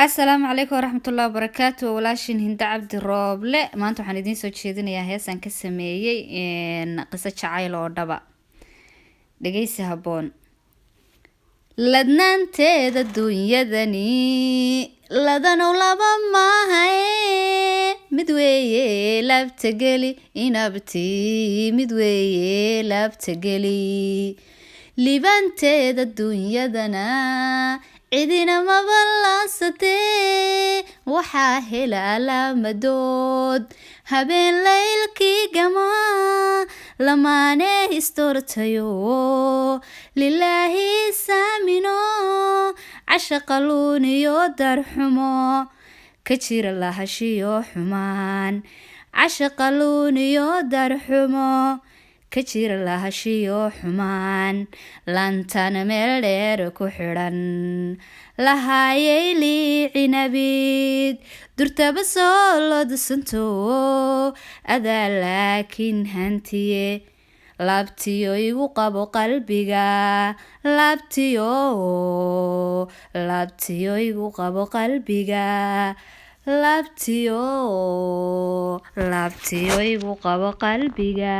السلام عليكم ورحمة الله وبركاته. ولاشين هند عبد الرب لا ما انتو حندين سو تشيدين يا هيسان كسميي ان قصة شعايل او دبا دقيسي هبون لدنان تيدا الدنيا دني لدنو لابا ما هاي مدوية لابتقلي إنابتي مدوية لابتقلي لبان تيدا الدنيا دنا عيدنا ما بلاسته waxaa hela lamadood habeen laylkii gamaa lamaane istortayo lilaahi saamino cashaqaluuniyo darxumo ka jira lahashiyo xumaan cashaqaluuniyo darxumo ka jira lahashiyo xumaan lantana meel dheer ku xidhan lahaayay liicinabid durtaba soo loodasanto adaa laakiin hantiye laabtiyo igu qabo qalbiga laabtiyo igu qabo qalbiga laabtiyo igu qabo qalbiga